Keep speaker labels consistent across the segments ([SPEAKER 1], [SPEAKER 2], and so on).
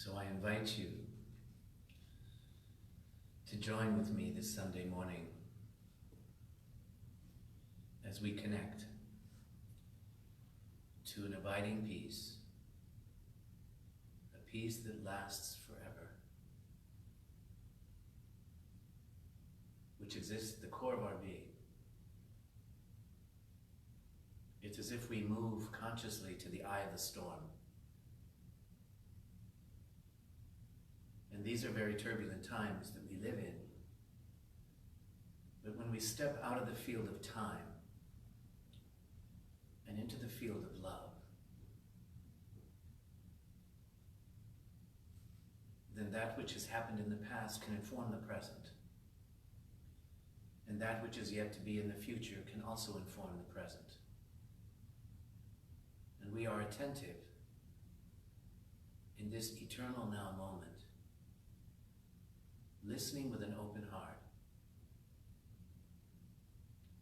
[SPEAKER 1] So I invite you to join with me this Sunday morning as we connect to an abiding peace, a peace that lasts forever, which exists at the core of our being. It's as if we move consciously to the eye of the storm. And these are very turbulent times that we live in. But when we step out of the field of time and into the field of love, then that which has happened in the past can inform the present. And that which is yet to be in the future can also inform the present. And we are attentive in this eternal now moment, listening with an open heart,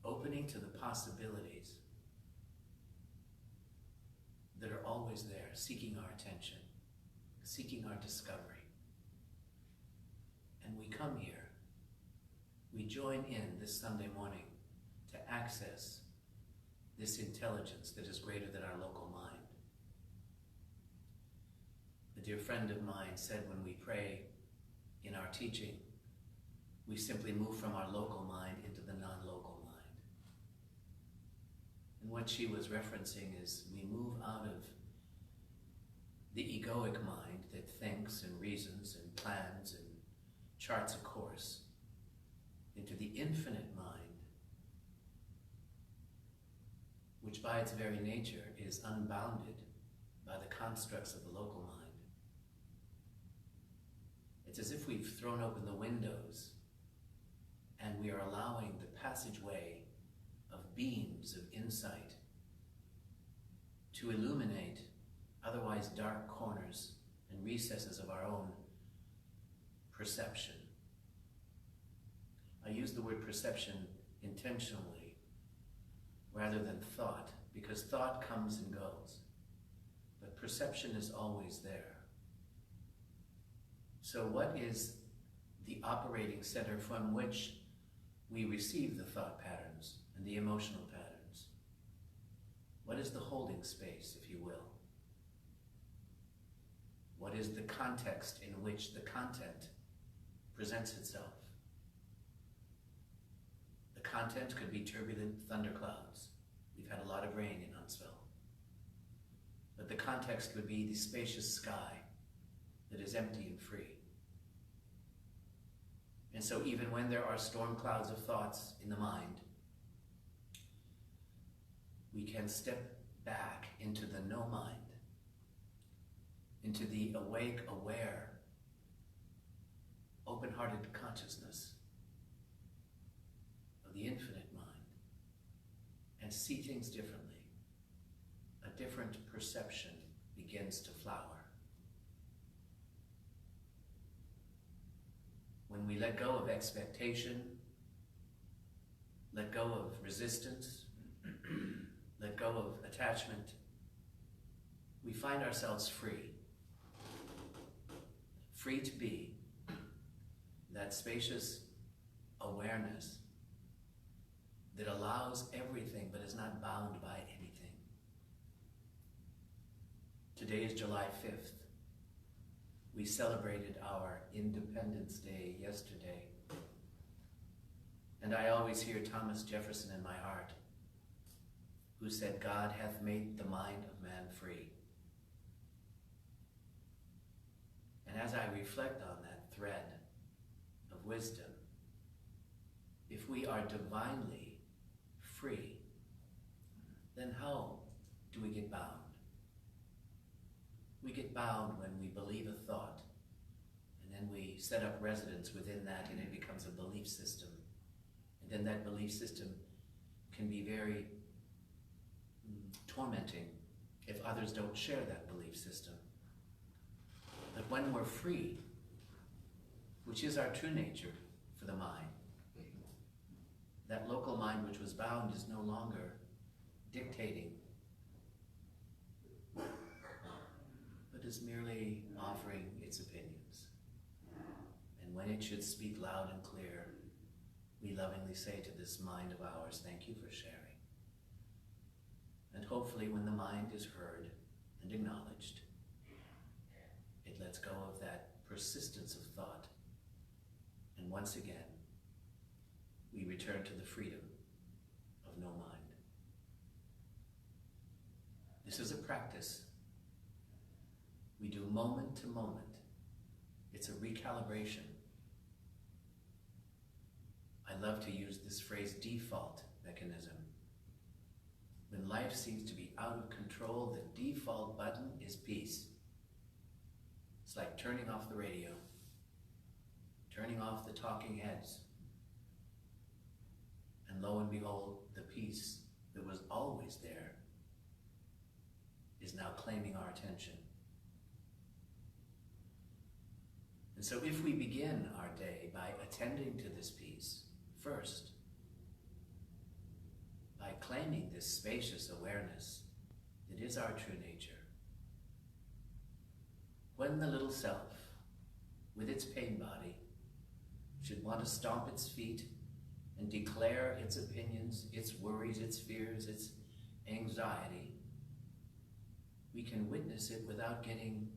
[SPEAKER 1] opening to the possibilities that are always there, seeking our attention, seeking our discovery. And we come here, we join in this Sunday morning to access this intelligence that is greater than our local mind. A dear friend of mine said when we pray in our teaching, we simply move from our local mind into the non-local mind. And what she was referencing is we move out of the egoic mind that thinks and reasons and plans and charts a course into the infinite mind, which by its very nature is unbounded by the constructs of the local mind. It's as if we've thrown open the windows and we are allowing the passageway of beams of insight to illuminate otherwise dark corners and recesses of our own perception. I use the word perception intentionally rather than thought, because thought comes and goes, but perception is always there. So what is the operating center from which we receive the thought patterns and the emotional patterns? What is the holding space, if you will? What is the context in which the content presents itself? The content could be turbulent thunderclouds. We've had a lot of rain in Huntsville. But the context would be the spacious sky that is empty and free. And so even when there are storm clouds of thoughts in the mind, we can step back into the no mind, into the awake, aware, open-hearted consciousness of the infinite mind and see things differently. A different perception begins to flower. When we let go of expectation, let go of resistance, let go of attachment, we find ourselves free. Free to be that spacious awareness that allows everything but is not bound by anything. Today is July 5th. We celebrated our Independence Day yesterday. And I always hear Thomas Jefferson in my heart, who said, "God hath made the mind of man free." And as I reflect on that thread of wisdom, if we are divinely free, then how do we get bound? We get bound when we believe a thought, and then we set up residence within that, and it becomes a belief system. And then that belief system can be very tormenting if others don't share that belief system. But when we're free, which is our true nature for the mind, that local mind which was bound is no longer dictating, but is merely offering its its opinions. And when it should speak loud and clear, we lovingly say to this mind of ours, thank you for sharing. And hopefully when the mind is heard and acknowledged, it lets go of that persistence of thought. And once again, we return to the freedom of no mind. This is a practice we do moment to moment. It's a recalibration. I love to use this phrase, default mechanism. When life seems to be out of control, the default button is peace. It's like turning off the radio, turning off the talking heads. And lo and behold, the peace that was always there is now claiming our attention. And so if we begin our day by attending to this peace first, by claiming this spacious awareness that is our true nature, when the little self, with its pain body, should want to stomp its feet and declare its opinions, its worries, its fears, its anxiety, we can witness it without getting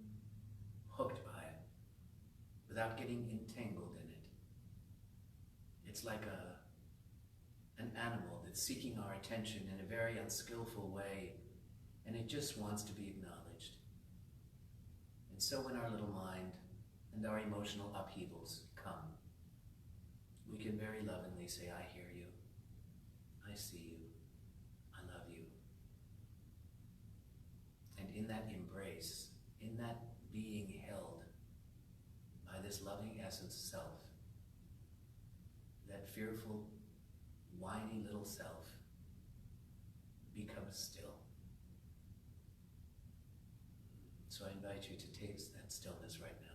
[SPEAKER 1] hooked by it, without getting entangled in it. It's like an animal that's seeking our attention in a very unskillful way, and it just wants to be acknowledged. And so when our little mind and our emotional upheavals come, we can very lovingly say, I hear you, I see you, I love you. And in that embrace, in that being held by this loving essence self, that fearful, whiny little self becomes still. So I invite you to taste that stillness right now.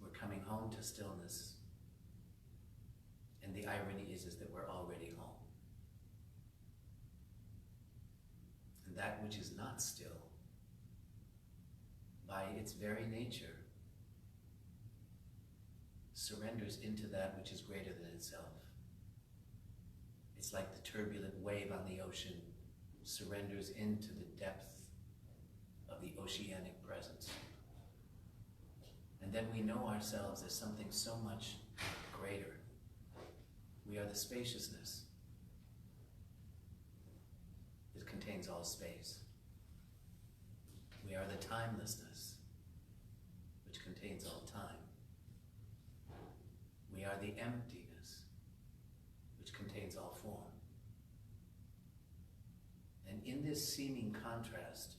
[SPEAKER 1] We're coming home to stillness, and the irony is that we're already home. And that which is not still, by its very nature, surrenders into that which is greater than itself. It's like the turbulent wave on the ocean surrenders into the depth of the oceanic presence. And then we know ourselves as something so much greater. We are the spaciousness that contains all space. We are the timelessness which contains all time. We are the emptiness which contains all form. And in this seeming contrast,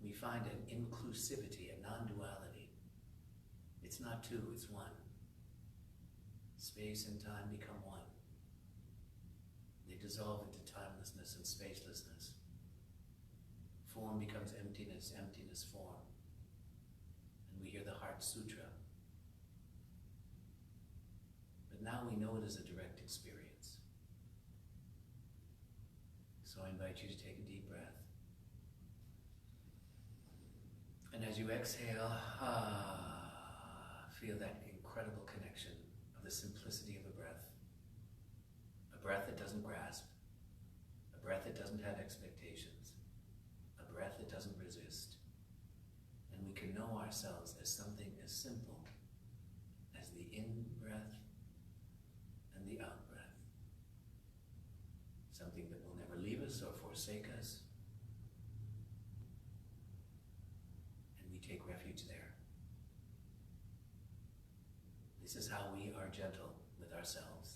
[SPEAKER 1] we find an inclusivity, a non-duality. It's not two, it's one. Space and time become one. They dissolve into timelessness and spacelessness. Form becomes emptiness, emptiness form. And we hear the Heart Sutra. But now we know it as a direct experience. So I invite you to take a deep breath. And as you exhale, feel that incredible connection of the simplicity of a breath. A breath that doesn't grasp. A breath that doesn't have expectations. A breath that doesn't resist. And we can know ourselves as something as simple as the in-breath and the out-breath. Something that will never leave us or forsake us. Take refuge there. This is how we are gentle with ourselves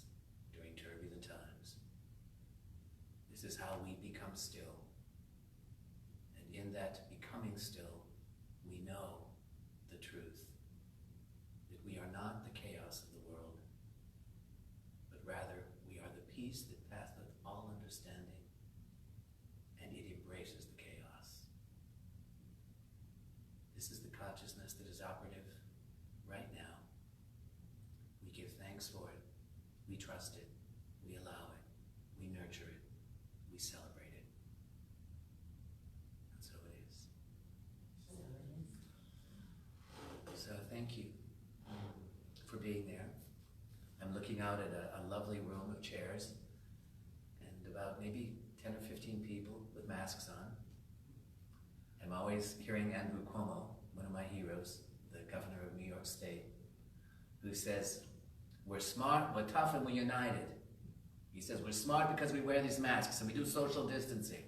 [SPEAKER 1] during turbulent times. This is how we become still. And in that becoming still, we know the truth, that we are not the chaos of the world, but rather we are the peace that passeth all understanding, and it embraces the chaos. This is the consciousness that is operative right now. We give thanks for it. We trust it. We allow it. We nurture it. We celebrate it. And so it is. out at a lovely room of chairs, and about maybe 10 or 15 people with masks on. I'm always hearing Andrew Cuomo, one of my heroes, the governor of New York State, who says, we're smart, we're tough, and we're united. He says, we're smart because we wear these masks and we do social distancing.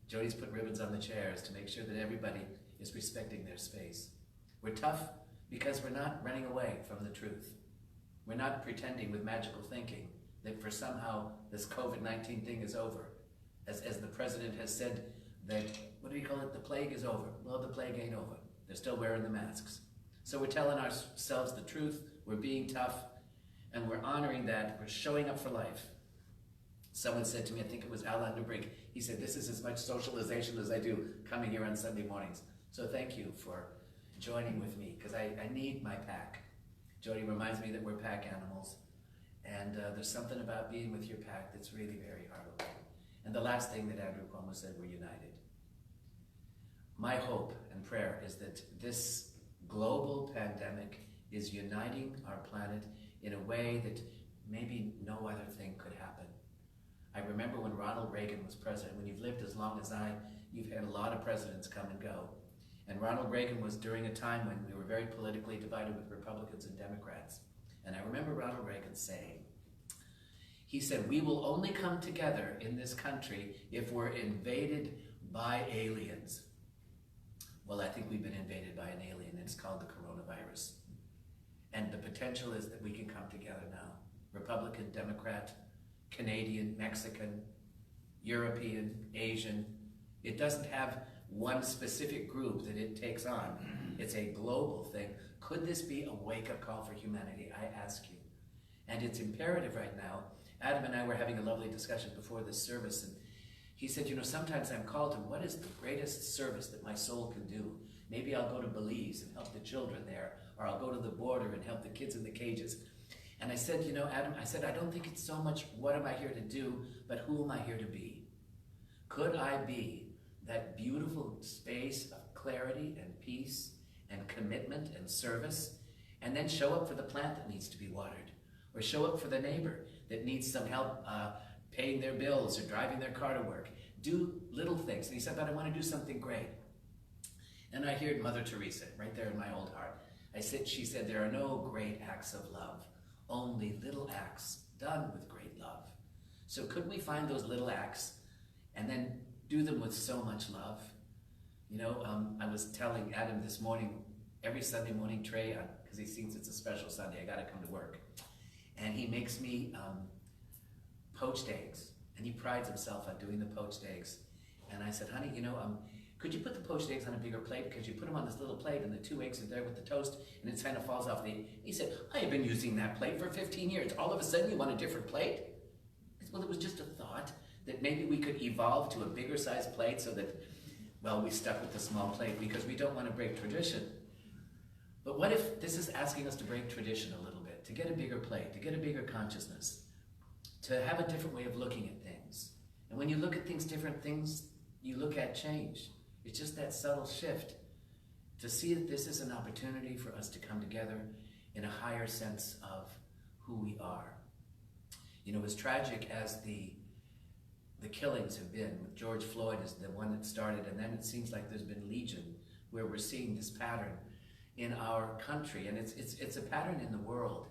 [SPEAKER 1] Jody's put ribbons on the chairs to make sure that everybody is respecting their space. We're tough because we're not running away from the truth. We're not pretending with magical thinking that for somehow this COVID-19 thing is over. As the president has said that, what do you call it, the plague is over. Well, the plague ain't over. They're still wearing the masks. So we're telling ourselves the truth, we're being tough, and we're honoring that, we're showing up for life. Someone said to me, I think it was Al Underbrink, he said, this is as much socialization as I do coming here on Sunday mornings. So thank you for joining with me, because I need my pack. Jody reminds me that we're pack animals, and there's something about being with your pack that's really very heartwarming. And the last thing that Andrew Cuomo said, we're united. My hope and prayer is that this global pandemic is uniting our planet in a way that maybe no other thing could happen. I remember when Ronald Reagan was president. When you've lived as long as I, you've had a lot of presidents come and go. And Ronald Reagan was during a time when we were very politically divided with Republicans and Democrats. And I remember Ronald Reagan saying, he said, we will only come together in this country if we're invaded by aliens. Well, I think we've been invaded by an alien, and it's called the coronavirus. And the potential is that we can come together now. Republican, Democrat, Canadian, Mexican, European, Asian. It doesn't have one specific group that it takes on. It's a global thing. Could this be a wake-up call for humanity? I ask you. And it's imperative right now. Adam and I were having a lovely discussion before this service, and he said, you know, sometimes I'm called to what is the greatest service that my soul can do? Maybe I'll go to Belize and help the children there, or I'll go to the border and help the kids in the cages. And I said, you know, Adam, I said, I don't think it's so much what am I here to do, but who am I here to be? Could I be that beautiful space of clarity and peace and commitment and service, and then show up for the plant that needs to be watered, or show up for the neighbor that needs some help paying their bills or driving their car to work. Do little things. And he said, but I want to do something great. And I heard Mother Teresa right there in my old heart. She said, there are no great acts of love, only little acts done with great love. So could we find those little acts and then do them with so much love? You know, I was telling Adam this morning, every Sunday morning, Trey, because he thinks it's a special Sunday, I got to come to work. And he makes me poached eggs, and he prides himself on doing the poached eggs. And I said, honey, you know, could you put the poached eggs on a bigger plate? Because you put them on this little plate, and the 2 eggs are there with the toast, and it kind of falls off the... He said, I have been using that plate for 15 years. All of a sudden, you want a different plate? Well, it was just a thought that maybe we could evolve to a bigger size plate so that, well, we stuck with the small plate because we don't want to break tradition. But what if this is asking us to break tradition a little bit, to get a bigger plate, to get a bigger consciousness, to have a different way of looking at things? And when you look at things, different things, you look at change. It's just that subtle shift to see that this is an opportunity for us to come together in a higher sense of who we are. You know, as tragic as the killings have been, with George Floyd is the one that started, and then it seems like there's been legion, where we're seeing this pattern in our country, and it's a pattern in the world.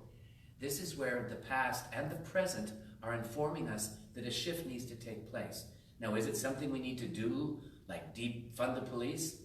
[SPEAKER 1] This is where the past and the present are informing us that a shift needs to take place. Now, is it something we need to do, like deep fund the police?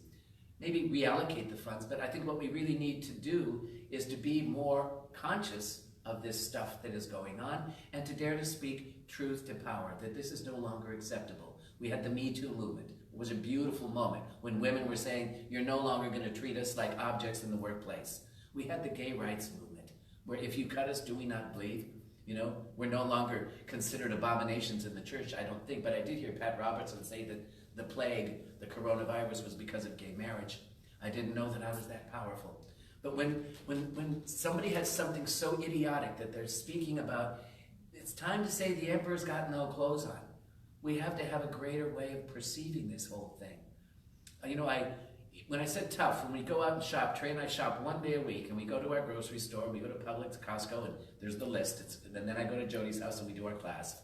[SPEAKER 1] Maybe reallocate the funds, but I think what we really need to do is to be more conscious of this stuff that is going on and to dare to speak truth to power, that this is no longer acceptable. We had the Me Too movement. It was a beautiful moment when women were saying, you're no longer going to treat us like objects in the workplace. We had the gay rights movement, where if you cut us, do we not bleed? You know, we're no longer considered abominations in the church, I don't think, but I did hear Pat Robertson say that the plague, the coronavirus, was because of gay marriage. I didn't know that I was that powerful. But when somebody has something so idiotic that they're speaking about, it's time to say the emperor's got no clothes on. We have to have a greater way of perceiving this whole thing. You know, when I said tough, when we go out and shop, Trey and I shop 1 day a week, and we go to our grocery store, we go to Publix, Costco, and there's the list. And then I go to Jody's house and we do our class.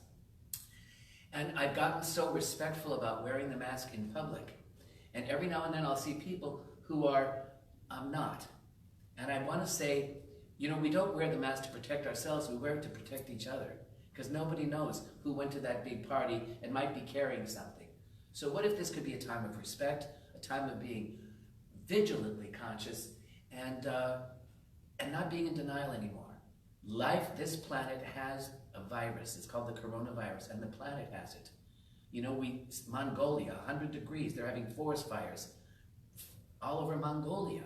[SPEAKER 1] And I've gotten so respectful about wearing the mask in public. And every now and then I'll see people who are not. And I want to say, you know, we don't wear the mask to protect ourselves, we wear it to protect each other. Because nobody knows who went to that big party and might be carrying something. So what if this could be a time of respect, a time of being vigilantly conscious, and not being in denial anymore? Life, this planet has a virus. It's called the coronavirus, and the planet has it. You know, Mongolia, 100 degrees, they're having forest fires all over Mongolia.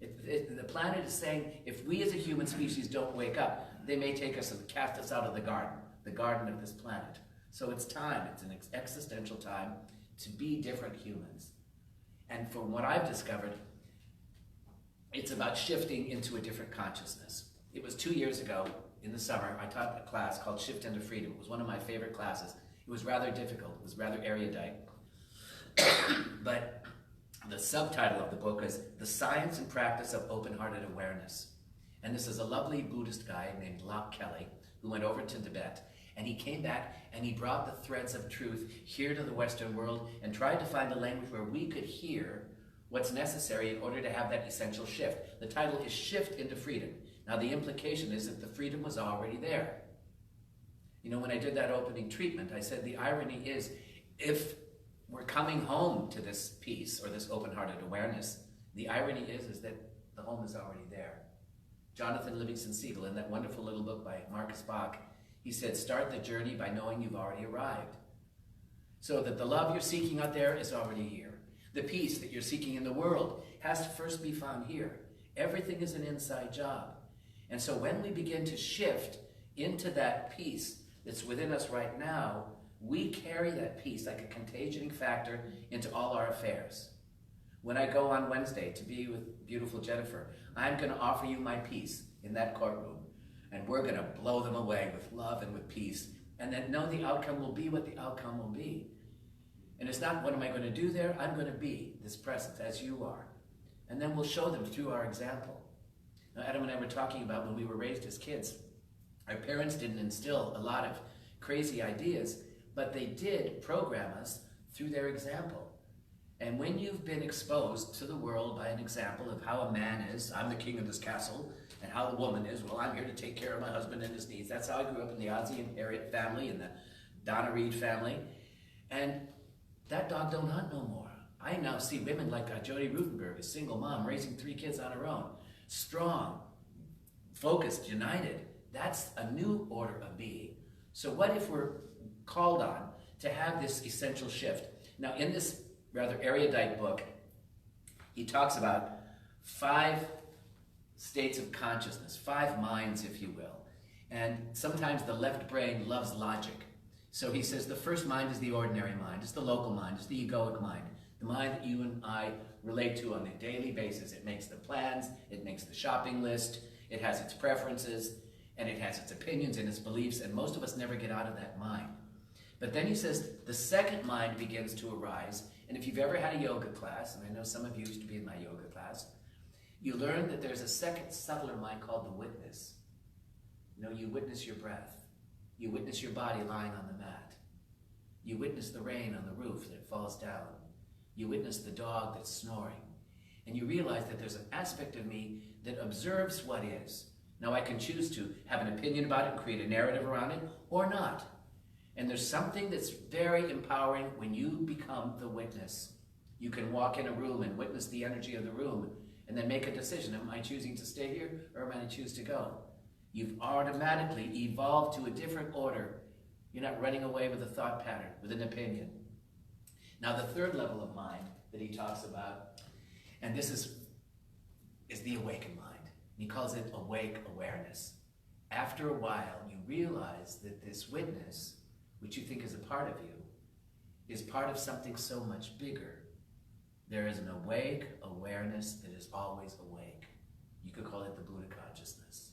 [SPEAKER 1] The planet is saying, if we as a human species don't wake up, they may take us and cast us out of the garden of this planet. So it's time, it's an existential time to be different humans. And from what I've discovered, it's about shifting into a different consciousness. It was 2 years ago in the summer, I taught a class called Shift into Freedom. It was one of my favorite classes. It was rather difficult, it was rather erudite. But the subtitle of the book is The Science and Practice of Open-Hearted Awareness. And this is a lovely Buddhist guy named Locke Kelly who went over to Tibet, and he came back and he brought the threads of truth here to the Western world and tried to find a language where we could hear what's necessary in order to have that essential shift. The title is Shift into Freedom. Now the implication is that the freedom was already there. You know, when I did that opening treatment, I said the irony is, if we're coming home to this peace or this open-hearted awareness, the irony is that the home is already there. Jonathan Livingston Segal, in that wonderful little book by Marcus Bach, he said, start the journey by knowing you've already arrived. So that the love you're seeking out there is already here. The peace that you're seeking in the world has to first be found here. Everything is an inside job. And so when we begin to shift into that peace that's within us right now, we carry that peace like a contagioning factor into all our affairs. When I go on Wednesday to be with beautiful Jennifer, I'm going to offer you my peace in that courtroom. And we're going to blow them away with love and with peace. And then know the outcome will be what the outcome will be. And it's not what am I going to do there? I'm going to be this presence as you are. And then we'll show them through our example. Now, Adam and I were talking about when we were raised as kids. Our parents didn't instill a lot of crazy ideas, but they did program us through their example. And when you've been exposed to the world by an example of how a man is, I'm the king of this castle, and how the woman is, well, I'm here to take care of my husband and his needs. That's how I grew up in the Ozzie and Harriet family and the Donna Reed family. And that dog don't hunt no more. I now see women like Jody Rutenberg, a single mom, raising 3 kids on her own. Strong, focused, united. That's a new order of being. So what if we're called on to have this essential shift? Now, in this rather erudite book, he talks about 5 states of consciousness, 5 minds, if you will. And sometimes the left brain loves logic. So he says the first mind is the ordinary mind, it's the local mind, it's the egoic mind, the mind that you and I relate to on a daily basis. It makes the plans, it makes the shopping list, it has its preferences, and it has its opinions and its beliefs, and most of us never get out of that mind. But then he says the second mind begins to arise, and if you've ever had a yoga class, and I know some of you used to be in my yoga class, you learn that there's a second subtler mind called the witness. You know, you witness your breath. You witness your body lying on the mat. You witness the rain on the roof that falls down. You witness the dog that's snoring. And you realize that there's an aspect of me that observes what is. Now I can choose to have an opinion about it and create a narrative around it, or not. And there's something that's very empowering when you become the witness. You can walk in a room and witness the energy of the room and then make a decision. Am I choosing to stay here, or am I to choose to go? You've automatically evolved to a different order. You're not running away with a thought pattern, with an opinion. Now the third level of mind that he talks about, and this is the awakened mind. He calls it awake awareness. After a while, you realize that this witness, which you think is a part of you, is part of something so much bigger. There is an awake awareness that is always awake. You could call it the Buddha consciousness.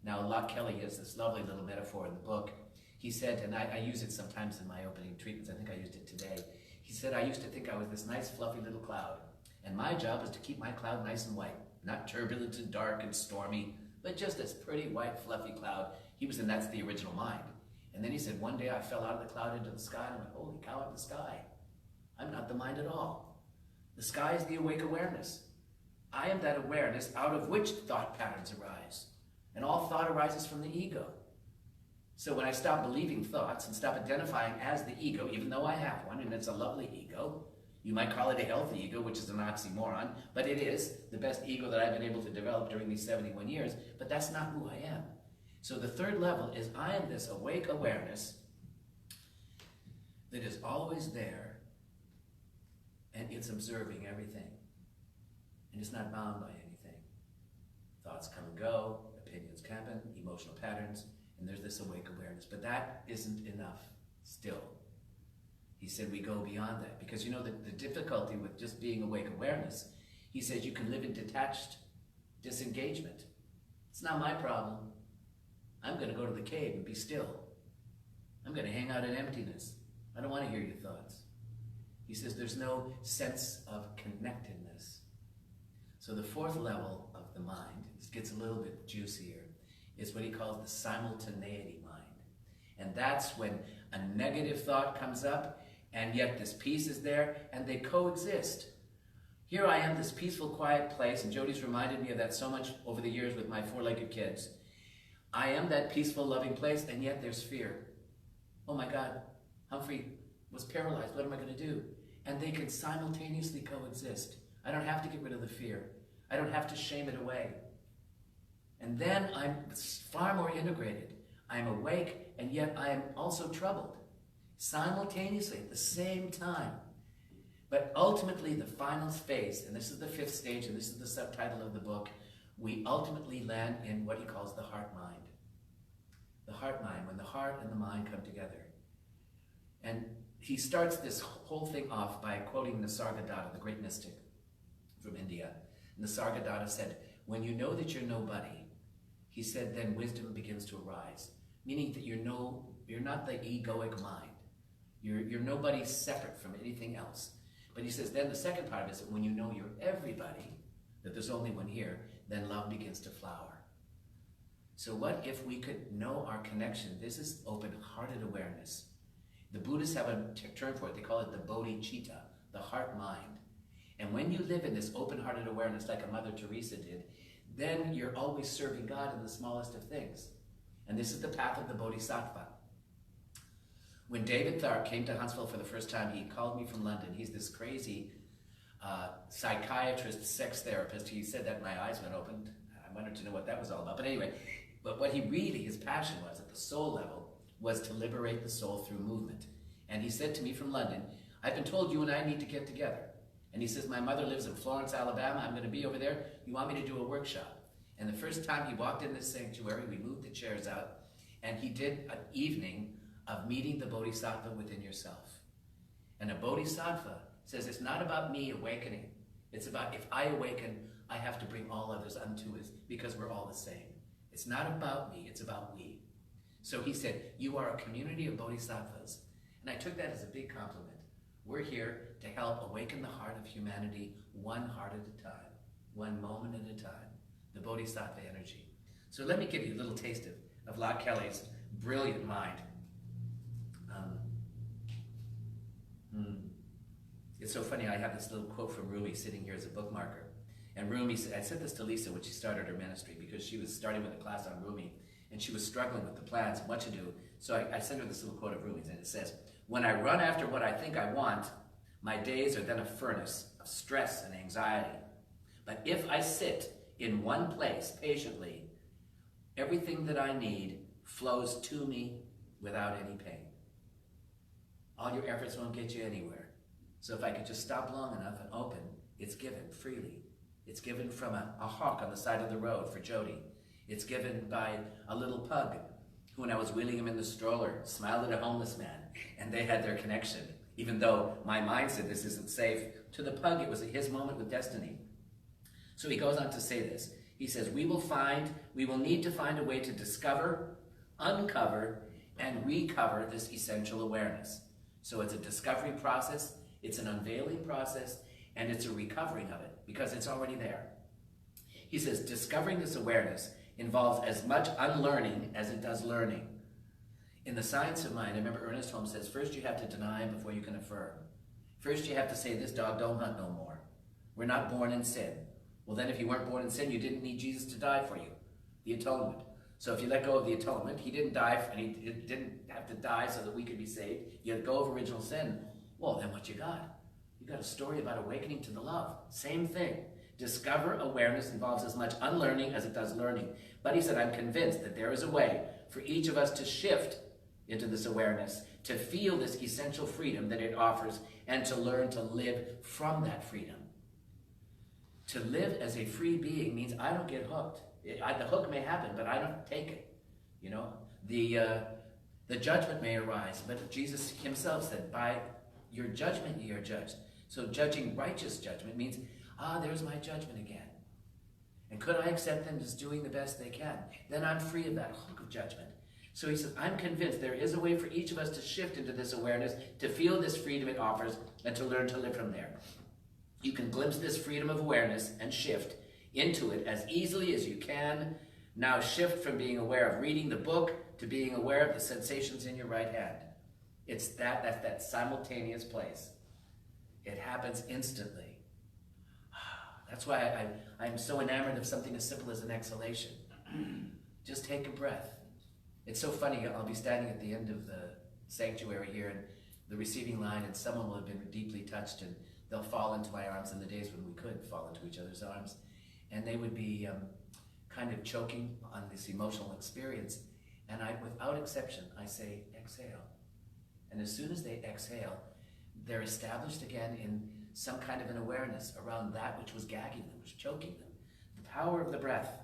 [SPEAKER 1] Now, Locke Kelly has this lovely little metaphor in the book. He said, and I use it sometimes in my opening treatments, I think I used it today. He said, I used to think I was this nice fluffy little cloud. And my job was to keep my cloud nice and white, not turbulent and dark and stormy, but just this pretty white fluffy cloud. He was in that's the original mind. And then he said, one day I fell out of the cloud into the sky and I went, holy cow, in the sky. I'm not the mind at all. The sky is the awake awareness. I am that awareness out of which thought patterns arise. And all thought arises from the ego. So when I stop believing thoughts and stop identifying as the ego, even though I have one, and it's a lovely ego, you might call it a healthy ego, which is an oxymoron, but it is the best ego that I've been able to develop during these 71 years, but that's not who I am. So the third level is I am this awake awareness that is always there, and it's observing everything. And it's not bound by anything. Thoughts come and go, opinions happen, emotional patterns, and there's this awake awareness. But that isn't enough still. He said we go beyond that. Because you know the difficulty with just being awake awareness, he says you can live in detached disengagement. It's not my problem. I'm going to go to the cave and be still. I'm going to hang out in emptiness. I don't want to hear your thoughts. He says there's no sense of connectedness. So the fourth level of the mind, this gets a little bit juicier, is what he calls the simultaneity mind. And that's when a negative thought comes up, and yet this peace is there, and they coexist. Here I am, this peaceful, quiet place, and Jody's reminded me of that so much over the years with my four-legged kids. I am that peaceful, loving place, and yet there's fear. Oh my God, Humphrey was paralyzed. What am I going to do? And they can simultaneously coexist. I don't have to get rid of the fear. I don't have to shame it away. And then I'm far more integrated. I'm awake, and yet I am also troubled. Simultaneously, at the same time. But ultimately, the final phase, and this is the fifth stage, and this is the subtitle of the book, we ultimately land in what he calls the heart-mind. The heart-mind, when the heart and the mind come together. And he starts this whole thing off by quoting Nisargadatta, the great mystic from India. Nisargadatta said, when you know that you're nobody, he said, then wisdom begins to arise. Meaning that you're not the egoic mind. You're nobody separate from anything else. But he says, then the second part of it is that when you know you're everybody, that there's only one here, then love begins to flower. So what if we could know our connection? This is open-hearted awareness. The Buddhists have a term for it. They call it the bodhicitta, the heart-mind. And when you live in this open-hearted awareness like a Mother Teresa did, then you're always serving God in the smallest of things. And this is the path of the bodhisattva. When David Tharp came to Huntsville for the first time, he called me from London. He's this crazy psychiatrist, sex therapist. He said that my eyes went open. I wanted to know what that was all about. But anyway, but what he really, his passion was at the soul level, was to liberate the soul through movement. And he said to me from London, I've been told you and I need to get together. And he says, my mother lives in Florence, Alabama. I'm going to be over there. You want me to do a workshop? And the first time he walked in this sanctuary, we moved the chairs out, and he did an evening of meeting the bodhisattva within yourself. And a bodhisattva says it's not about me awakening. It's about if I awaken, I have to bring all others unto us because we're all the same. It's not about me, it's about we. So he said, you are a community of bodhisattvas. And I took that as a big compliment. We're here to help awaken the heart of humanity one heart at a time, one moment at a time, the bodhisattva energy. So let me give you a little taste of La Kelly's brilliant mind. It's so funny, I have this little quote from Rumi sitting here as a bookmarker. And Rumi said, I said this to Lisa when she started her ministry because she was starting with a class on Rumi and she was struggling with the plans and what to do. So I sent her this little quote of Rumi's and it says, when I run after what I think I want, my days are then a furnace of stress and anxiety. But if I sit in one place patiently, everything that I need flows to me without any pain. All your efforts won't get you anywhere. So if I could just stop long enough and open, it's given freely. It's given from a hawk on the side of the road for Jody. It's given by a little pug who, when I was wheeling him in the stroller, smiled at a homeless man, and they had their connection. Even though my mind said this isn't safe, to the pug it was his moment with destiny. So he goes on to say this. He says, we will need to find a way to discover, uncover, and recover this essential awareness. So it's a discovery process, it's an unveiling process, and it's a recovering of it because it's already there. He says, discovering this awareness involves as much unlearning as it does learning. In The Science of Mind, I remember Ernest Holmes says, first you have to deny before you can affirm. First you have to say, this dog don't hunt no more. We're not born in sin. Well, then if you weren't born in sin, you didn't need Jesus to die for you. The atonement. So if you let go of the atonement, he didn't die, and he didn't have to die so that we could be saved. You let go of original sin. Well, then what you got? You got a story about awakening to the love. Same thing. Discover awareness involves as much unlearning as it does learning. But he said, I'm convinced that there is a way for each of us to shift into this awareness, to feel this essential freedom that it offers, and to learn to live from that freedom. To live as a free being means I don't get hooked. The hook may happen, but I don't take it. You know, the judgment may arise, but Jesus himself said, by your judgment ye are judged. So judging righteous judgment means, there's my judgment again. And could I accept them as doing the best they can? Then I'm free of that hook of judgment. So he says, I'm convinced there is a way for each of us to shift into this awareness, to feel this freedom it offers, and to learn to live from there. You can glimpse this freedom of awareness and shift into it as easily as you can. Now shift from being aware of reading the book to being aware of the sensations in your right hand. That's that simultaneous place. It happens instantly. That's why I'm so enamored of something as simple as an exhalation. Just take a breath. It's so funny, I'll be standing at the end of the sanctuary here in the receiving line, and someone will have been deeply touched, and they'll fall into my arms in the days when we could fall into each other's arms. And they would be kind of choking on this emotional experience. And without exception, I say, exhale. And as soon as they exhale, they're established again in some kind of an awareness around that which was gagging them, was choking them. The power of the breath.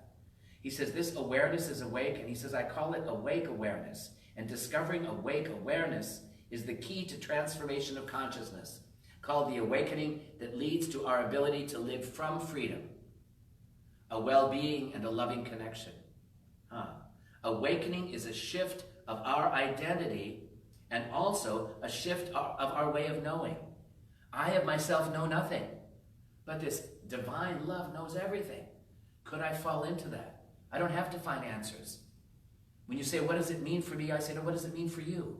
[SPEAKER 1] He says this awareness is awake, and he says, I call it awake awareness. And discovering awake awareness is the key to transformation of consciousness, called the awakening that leads to our ability to live from freedom, a well-being and a loving connection. Awakening is a shift of our identity and also a shift of our way of knowing. I of myself know nothing, but this divine love knows everything. Could I fall into that? I don't have to find answers. When you say, what does it mean for me? I say, no, what does it mean for you?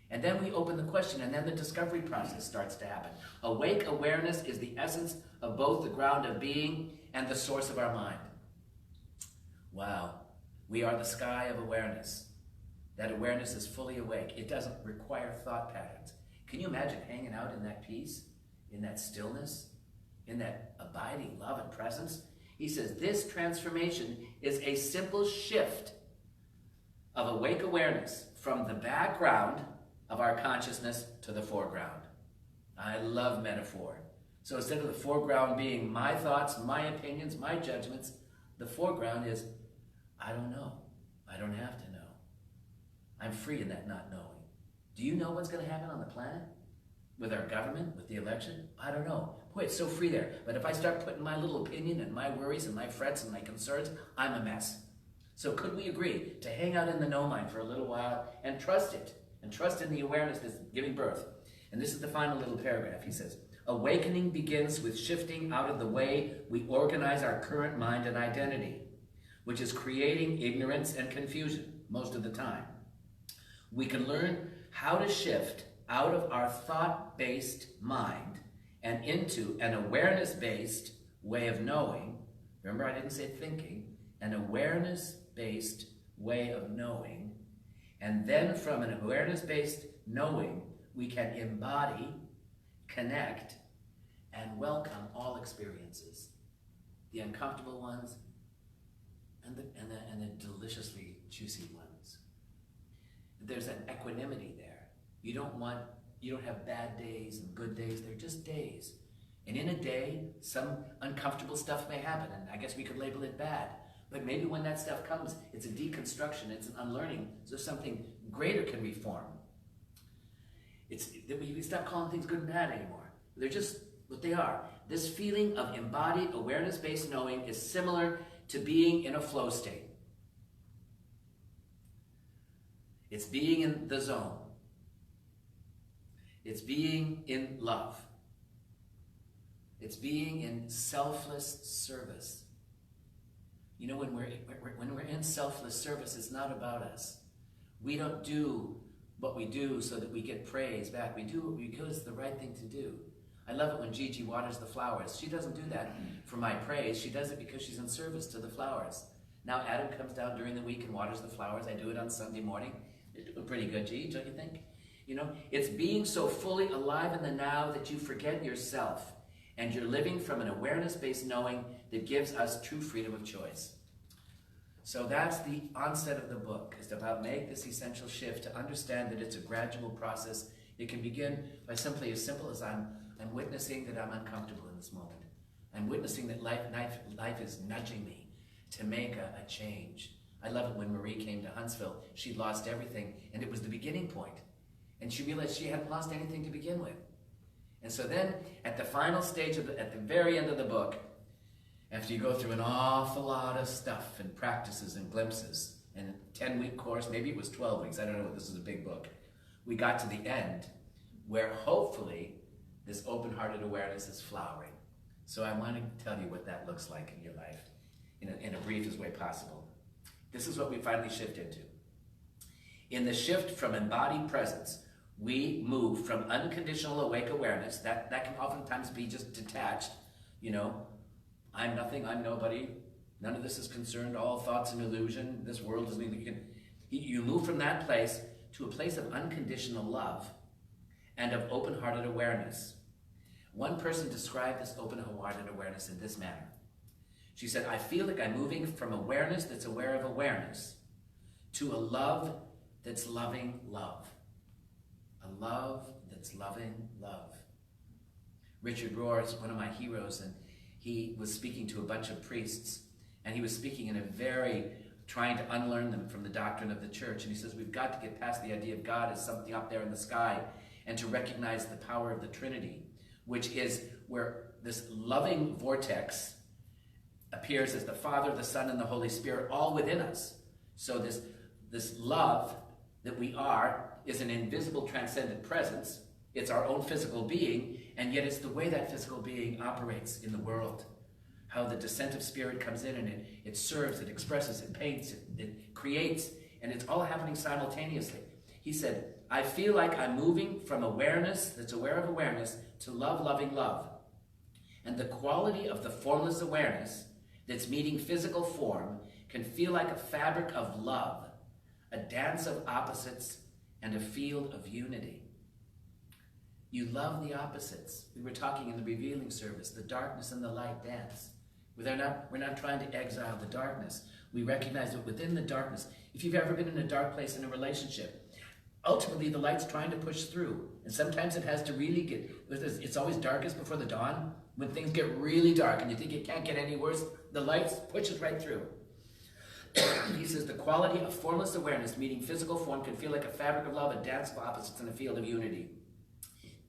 [SPEAKER 1] And then we open the question, and then the discovery process starts to happen. Awake awareness is the essence of both the ground of being and the source of our mind. Wow. We are the sky of awareness. That awareness is fully awake. It doesn't require thought patterns. Can you imagine hanging out in that peace, in that stillness, in that abiding love and presence? He says this transformation is a simple shift of awake awareness from the background of our consciousness to the foreground. I love metaphor. So instead of the foreground being my thoughts, my opinions, my judgments, the foreground is, I don't know. I don't have to know. I'm free in that not knowing. Do you know what's going to happen on the planet? With our government, with the election? I don't know. Boy, it's so free there. But if I start putting my little opinion and my worries and my frets and my concerns, I'm a mess. So could we agree to hang out in the no mind for a little while and trust it? And trust in the awareness that's giving birth. And this is the final little paragraph. He says, awakening begins with shifting out of the way we organize our current mind and identity, which is creating ignorance and confusion most of the time. We can learn how to shift out of our thought-based mind and into an awareness-based way of knowing. Remember, I didn't say thinking. An awareness-based way of knowing. And then from an awareness-based knowing, we can embody, connect, and welcome all experiences. The uncomfortable ones and the deliciously juicy ones. There's an equanimity there. You don't have bad days and good days. They're just days. And in a day, some uncomfortable stuff may happen, and I guess we could label it bad. But maybe when that stuff comes, it's a deconstruction, it's an unlearning, so something greater can reform. It's that we stop calling things good and bad anymore. They're just what they are. This feeling of embodied awareness-based knowing is similar to being in a flow state. It's being in the zone. It's being in love. It's being in selfless service. You know, when we're in selfless service, it's not about us. We don't do what we do so that we get praise back. We do it because it's the right thing to do. I love it when Gigi waters the flowers. She doesn't do that for my praise. She does it because she's in service to the flowers. Now Adam comes down during the week and waters the flowers. I do it on Sunday morning. You're doing pretty good, Gigi, don't you think? You know, it's being so fully alive in the now that you forget yourself. And you're living from an awareness-based knowing that gives us true freedom of choice. So that's the onset of the book. It's about make this essential shift to understand that it's a gradual process. It can begin by simply as simple as I'm witnessing that I'm uncomfortable in this moment. I'm witnessing that life is nudging me to make a change. I love it when Marie came to Huntsville. She'd lost everything, and it was the beginning point. And she realized she hadn't lost anything to begin with. And so then, at the final stage, at the very end of the book, after you go through an awful lot of stuff and practices and glimpses, and a 10-week course, maybe it was 12 weeks, I don't know, this is a big book, we got to the end where hopefully this open-hearted awareness is flowering. So I want to tell you what that looks like in your life in a briefest way possible. This is what we finally shift into. In the shift from embodied presence, we move from unconditional awake awareness, that can oftentimes be just detached, you know, I'm nothing, I'm nobody, none of this is concerned, all thoughts an illusion, this world is me. You move from that place to a place of unconditional love and of open-hearted awareness. One person described this open-hearted awareness in this manner. She said, I feel like I'm moving from awareness that's aware of awareness to a love that's loving love. A love that's loving love. Richard Rohr is one of my heroes, and he was speaking to a bunch of priests, and he was speaking in a very, trying to unlearn them from the doctrine of the church. And he says, we've got to get past the idea of God as something up there in the sky and to recognize the power of the Trinity, which is where this loving vortex appears as the Father, the Son, and the Holy Spirit, all within us. So this love that we are is an invisible transcendent presence. It's our own physical being, and yet it's the way that physical being operates in the world. How the descent of spirit comes in and it serves, it expresses, it paints, it creates, and it's all happening simultaneously. He said, I feel like I'm moving from awareness that's aware of awareness to love, loving love. And the quality of the formless awareness that's meeting physical form can feel like a fabric of love, a dance of opposites, and a field of unity. You love the opposites. We were talking in the revealing service, the darkness and the light dance. We're not trying to exile the darkness. We recognize that within the darkness, if you've ever been in a dark place in a relationship, ultimately the light's trying to push through. And sometimes it has to really get, it's always darkest before the dawn. When things get really dark and you think it can't get any worse, the light pushes right through. He says, the quality of formless awareness meeting physical form can feel like a fabric of love, a dance of opposites, and a field of unity.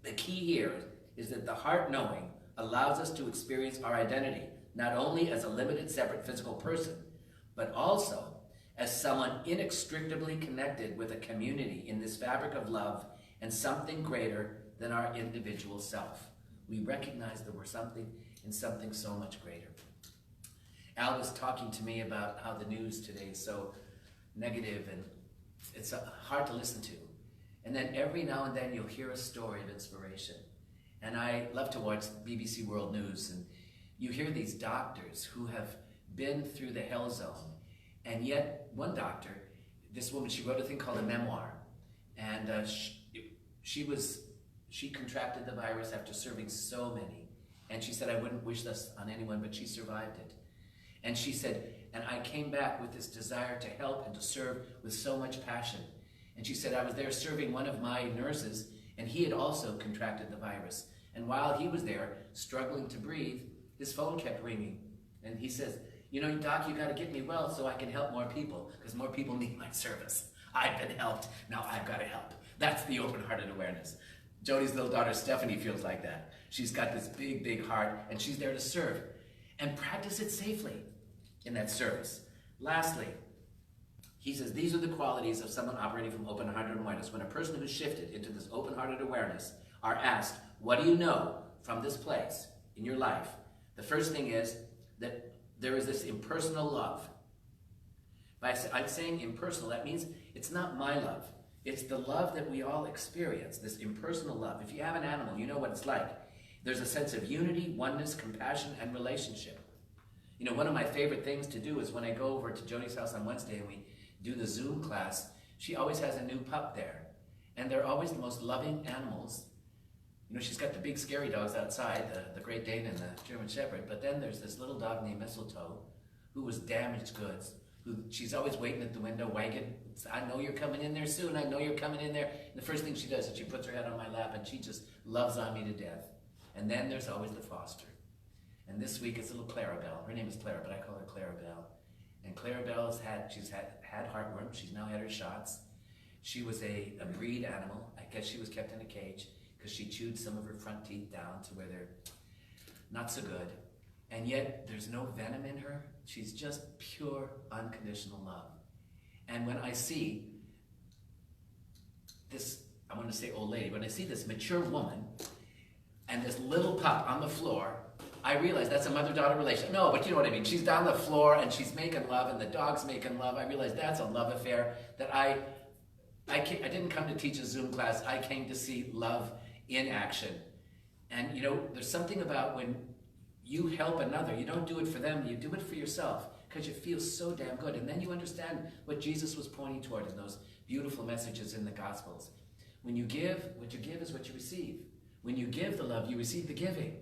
[SPEAKER 1] The key here is that the heart knowing allows us to experience our identity, not only as a limited, separate physical person, but also as someone inextricably connected with a community in this fabric of love and something greater than our individual self. We recognize that we're something in something so much greater. Al was talking to me about how the news today is so negative and it's hard to listen to. And then every now and then you'll hear a story of inspiration. And I love to watch BBC World News, and you hear these doctors who have been through the hell zone. And yet one doctor, this woman, she wrote a thing called a memoir. And she contracted the virus after serving so many. And she said, I wouldn't wish this on anyone, but she survived it. And she said, and I came back with this desire to help and to serve with so much passion. And she said, I was there serving one of my nurses, and he had also contracted the virus. And while he was there, struggling to breathe, his phone kept ringing. And he says, you know, Doc, you got to get me well so I can help more people, because more people need my service. I've been helped, now I've got to help. That's the open-hearted awareness. Jody's little daughter, Stephanie, feels like that. She's got this big, big heart, and she's there to serve. And practice it safely in that service. Lastly, he says, these are the qualities of someone operating from open-hearted awareness. When a person who's shifted into this open-hearted awareness are asked, what do you know from this place? in your life, the first thing is that there is this impersonal love. I'm saying impersonal, that means it's not my love. It's the love that we all experience, this impersonal love. If you have an animal, you know what it's like. There's a sense of unity, oneness, compassion, and relationship. You know, one of my favorite things to do is when I go over to Jodi's house on Wednesday and we do the Zoom class, she always has a new pup there. And they're always the most loving animals. You know, she's got the big scary dogs outside, the Great Dane and the German Shepherd, but then there's this little dog named Mistletoe who was damaged goods. She's always waiting at the window, wagging. I know you're coming in there soon. I know you're coming in there. And the first thing she does is she puts her head on my lap and she just loves on me to death. And then there's always the foster. And this week it's little Clarabelle. Her name is Clara, but I call her Clarabelle. And Clarabelle she's had heartworm. She's now had her shots. She was a breed animal. I guess she was kept in a cage because she chewed some of her front teeth down to where they're not so good. And yet there's no venom in her. She's just pure, unconditional love. And when I see this, I want to say old lady, when I see this mature woman and this little pup on the floor, I realize that's a mother-daughter relationship. No, but you know what I mean. She's down the floor and she's making love and the dog's making love. I realize that's a love affair that I didn't come to teach a Zoom class. I came to see love in action. And you know, there's something about when you help another, you don't do it for them, you do it for yourself because you feel so damn good. And then you understand what Jesus was pointing toward in those beautiful messages in the Gospels. When you give, what you give is what you receive. When you give the love, you receive the giving.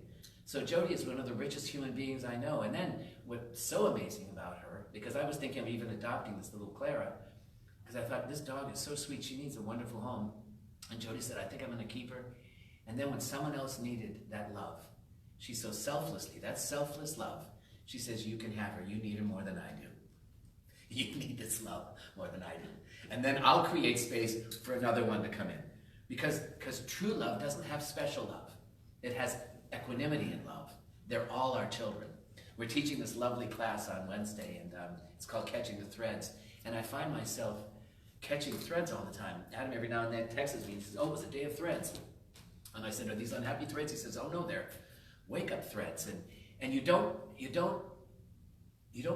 [SPEAKER 1] So Jodi is one of the richest human beings I know. And then what's so amazing about her, because I was thinking of even adopting this little Clara, because I thought this dog is so sweet, she needs a wonderful home. And Jodi said, I think I'm going to keep her. And then when someone else needed that love, she so selflessly, that's selfless love. She says, you can have her. You need her more than I do. You need this love more than I do. And then I'll create space for another one to come in. Because true love doesn't have special love. It has equanimity in love. They're all our children. We're teaching this lovely class on Wednesday, and it's called Catching the Threads. And I find myself catching threads all the time. Adam every now and then texts me and says, oh, it was a day of threads. And I said, are these unhappy threads? He says, oh no, they're wake-up threads. And you don't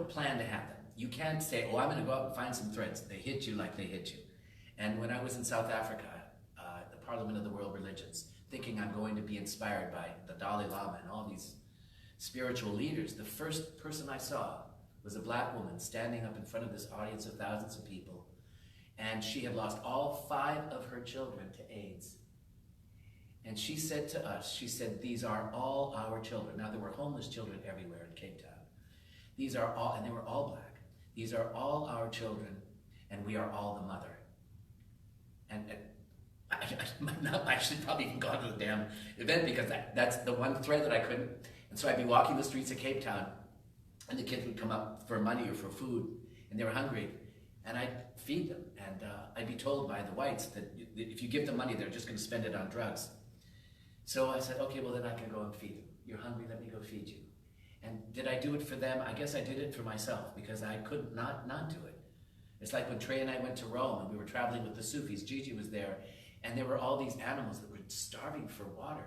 [SPEAKER 1] plan to have them. You can't say, oh, I'm going to go out and find some threads. They hit you like they hit you. And when I was in South Africa, the Parliament of the World Religions, thinking I'm going to be inspired by the Dalai Lama and all these spiritual leaders, the first person I saw was a black woman standing up in front of this audience of thousands of people. And she had lost all 5 of her children to AIDS. And she said to us, she said, these are all our children. Now, there were homeless children everywhere in Cape Town. These are all, and they were all black. These are all our children, and we are all the mother. And I should probably even gone to the damn event because that's the one thread that I couldn't. And so I'd be walking the streets of Cape Town, and the kids would come up for money or for food, and they were hungry. And I'd feed them, and I'd be told by the whites that if you give them money, they're just going to spend it on drugs. So I said, okay, well then I can go and feed them. You're hungry, let me go feed you. And did I do it for them? I guess I did it for myself because I could not do it. It's like when Trey and I went to Rome and we were traveling with the Sufis. Gigi was there, and there were all these animals that were starving for water.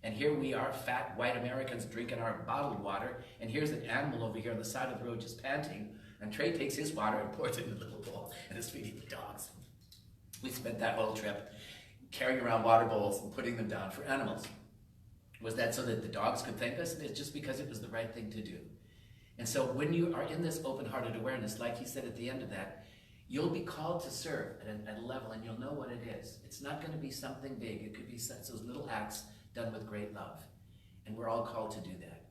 [SPEAKER 1] And here we are, fat white Americans drinking our bottled water, and here's an animal over here on the side of the road just panting, and Trey takes his water and pours it in a little bowl and is feeding the dogs. We spent that whole trip carrying around water bowls and putting them down for animals. Was that so that the dogs could thank us? It's just because it was the right thing to do. And so when you are in this open-hearted awareness, like he said at the end of that, you'll be called to serve at a level, and you'll know what it is. It's not going to be something big. It could be those little acts done with great love. And we're all called to do that.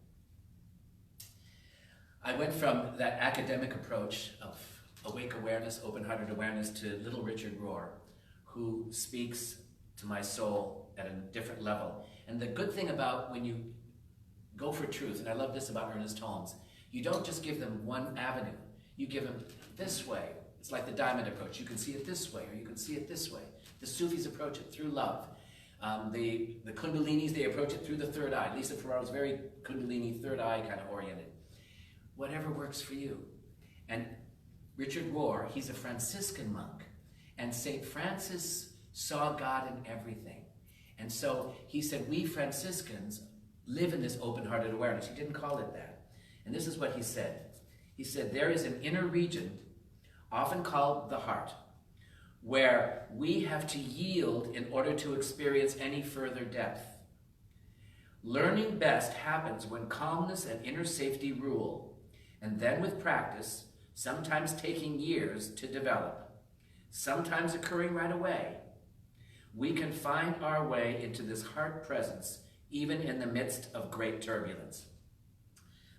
[SPEAKER 1] I went from that academic approach of awake awareness, open-hearted awareness, to little Richard Rohr, who speaks to my soul at a different level. And the good thing about when you go for truth, and I love this about Ernest Holmes, you don't just give them one avenue. You give them this way. It's like the diamond approach. You can see it this way, or you can see it this way. The Sufis approach it through love. The Kundalinis, they approach it through the third eye. Lisa Ferraro is very Kundalini, third eye kind of oriented. Whatever works for you. And Richard Rohr, he's a Franciscan monk. And St. Francis saw God in everything. And so he said, we Franciscans, live in this open-hearted awareness. He didn't call it that. And this is what he said. He said, there is an inner region, often called the heart, where we have to yield in order to experience any further depth. Learning best happens when calmness and inner safety rule, and then with practice, sometimes taking years to develop, sometimes occurring right away, we can find our way into this heart presence even in the midst of great turbulence.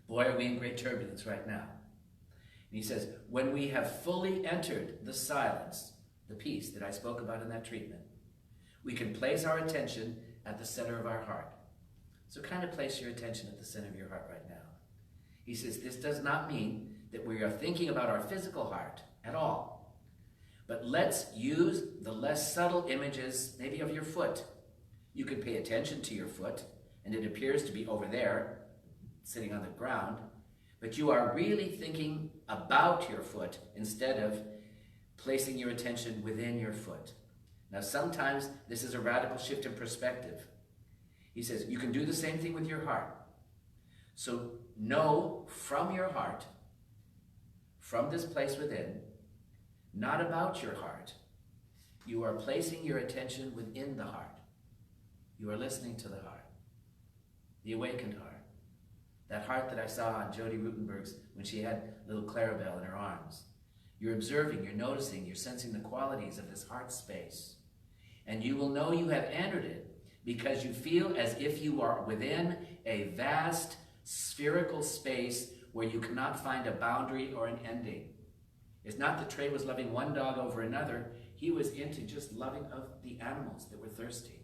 [SPEAKER 1] Boy, are we in great turbulence right now. And he says, when we have fully entered the silence, the peace that I spoke about in that treatment, we can place our attention at the center of our heart. So kind of place your attention at the center of your heart right now. He says, this does not mean that we are thinking about our physical heart at all. But let's use the less subtle images, maybe of your foot. You could pay attention to your foot, and it appears to be over there, sitting on the ground, but you are really thinking about your foot instead of placing your attention within your foot. Now, sometimes this is a radical shift in perspective. He says, you can do the same thing with your heart. So know from your heart, from this place within, not about your heart. You are placing your attention within the heart. You are listening to the heart, the awakened heart. That heart that I saw on Jody Rutenberg's when she had little Clarabelle in her arms. You're observing, you're noticing, you're sensing the qualities of this heart space. And you will know you have entered it because you feel as if you are within a vast spherical space where you cannot find a boundary or an ending. It's not that Trey was loving one dog over another. He was into just loving of the animals that were thirsty.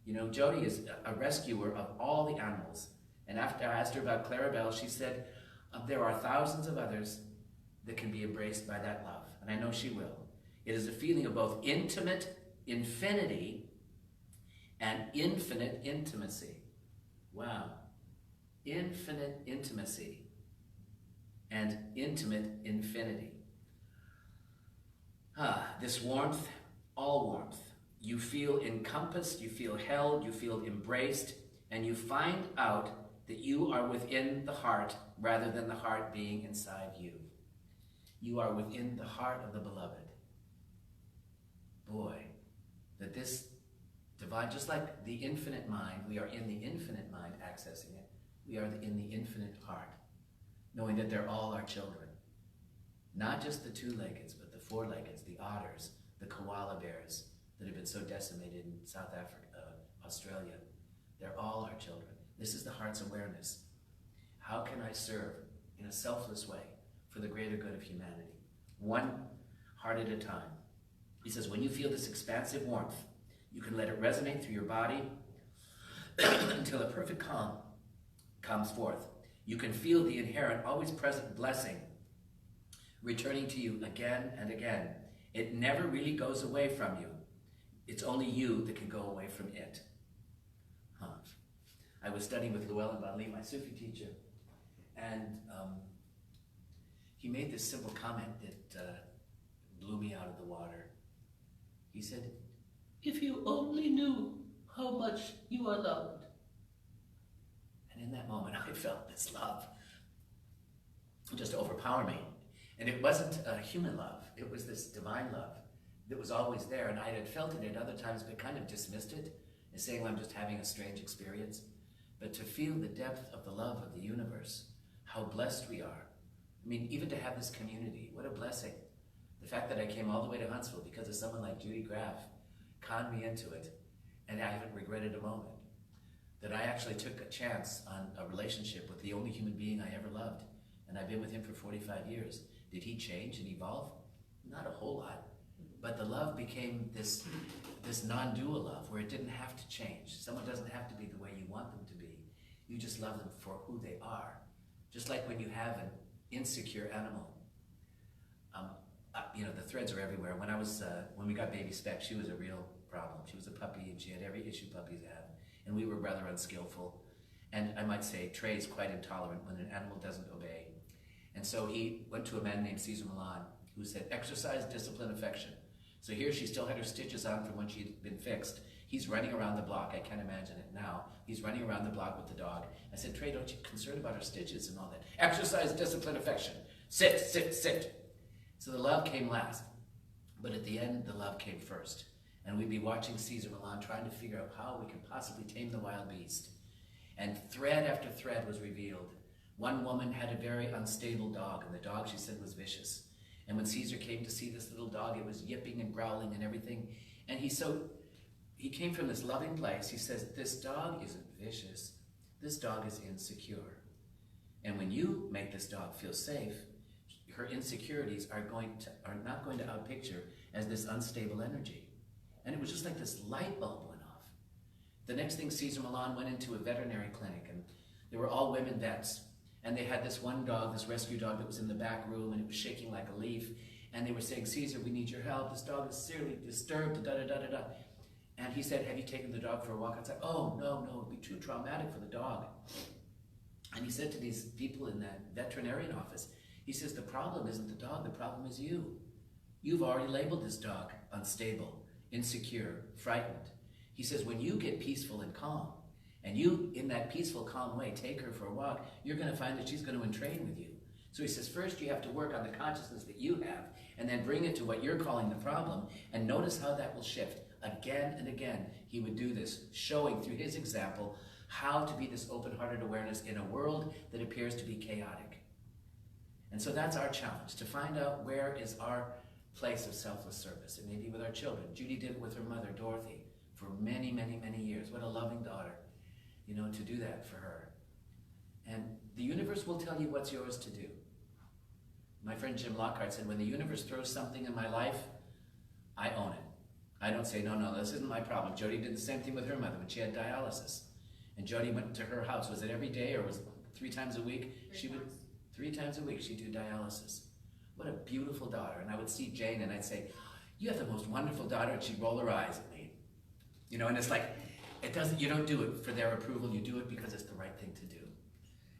[SPEAKER 1] You know, Jody is a rescuer of all the animals. And after I asked her about Clarabelle, she said, there are thousands of others that can be embraced by that love. And I know she will. It is a feeling of both intimate infinity and infinite intimacy. Wow. Infinite intimacy and intimate infinity. This warmth, all warmth. You feel encompassed, you feel held, you feel embraced, and you find out that you are within the heart rather than the heart being inside you. You are within the heart of the beloved. Boy, that this divine, just like the infinite mind, we are in the infinite mind accessing it. We are in the infinite heart, knowing that they're all our children. Not just the two-leggeds, but the four-leggeds, the otters, the koala bears that have been so decimated in South Africa, Australia. They're all our children. This is the heart's awareness. How can I serve in a selfless way for the greater good of humanity? One heart at a time. He says, when you feel this expansive warmth, you can let it resonate through your body until a perfect calm comes forth. You can feel the inherent, always present blessing returning to you again and again. It never really goes away from you. It's only you that can go away from it. I was studying with Llewellyn Bounley, my Sufi teacher, and he made this simple comment that blew me out of the water. He said, if you only knew how much you are loved. And in that moment, I felt this love just overpower me. And it wasn't a human love. It was this divine love that was always there. And I had felt it at other times, but kind of dismissed it as saying, well, I'm just having a strange experience. But to feel the depth of the love of the universe, how blessed we are. I mean, even to have this community, what a blessing. The fact that I came all the way to Huntsville because of someone like Judy Graff conned me into it, and I haven't regretted a moment. That I actually took a chance on a relationship with the only human being I ever loved, and I've been with him for 45 years. Did he change and evolve? Not a whole lot. But the love became this non-dual love where it didn't have to change. Someone doesn't have to be the way you want them to be. You just love them for who they are. Just like when you have an insecure animal. You know, the threads are everywhere. When we got baby Speck, she was a real problem. She was a puppy and she had every issue puppies have. And we were rather unskillful. And I might say Trey's quite intolerant when an animal doesn't obey. And so he went to a man named Cesar Millan who said, exercise, discipline, affection. So here she still had her stitches on from when she'd been fixed. He's running around the block. I can't imagine it now. He's running around the block with the dog. I said, Trey, don't you concerned about our stitches and all that? Exercise, discipline, affection. Sit, sit, sit. So the love came last. But at the end, the love came first. And we'd be watching Cesar Millan trying to figure out how we could possibly tame the wild beast. And thread after thread was revealed. One woman had a very unstable dog, and the dog, she said, was vicious. And when Cesar came to see this little dog, it was yipping and growling and everything. And he came from this loving place. He says, this dog isn't vicious. This dog is insecure. And when you make this dog feel safe, her insecurities are not going to outpicture as this unstable energy. And it was just like this light bulb went off. The next thing, Cesar Millan went into a veterinary clinic, and they were all women vets. And they had this one dog, this rescue dog, that was in the back room, and it was shaking like a leaf. And they were saying, Cesar, we need your help. This dog is seriously disturbed, da-da-da-da-da. And he said, have you taken the dog for a walk outside? Oh, no, it'd be too traumatic for the dog. And he said to these people in that veterinarian office, he says, the problem isn't the dog, the problem is you. You've already labeled this dog unstable, insecure, frightened. He says, when you get peaceful and calm, and you, in that peaceful, calm way, take her for a walk, you're going to find that she's going to entrain with you. So he says, first you have to work on the consciousness that you have, and then bring it to what you're calling the problem, and notice how that will shift. Again and again, he would do this, showing through his example how to be this open-hearted awareness in a world that appears to be chaotic. And so that's our challenge, to find out where is our place of selfless service. It may be with our children. Judy did it with her mother, Dorothy, for many, many, many years. What a loving daughter, you know, to do that for her. And the universe will tell you what's yours to do. My friend Jim Lockhart said, when the universe throws something in my life, I own it. I don't say, no, this isn't my problem. Jody did the same thing with her mother when she had dialysis. And Jody went to her house. Was it every day or was it 3 times a week? Three times a week she'd do dialysis. What a beautiful daughter. And I would see Jane and I'd say, you have the most wonderful daughter, and she'd roll her eyes at me. You know, and it's like, you don't do it for their approval, you do it because it's the right thing to do.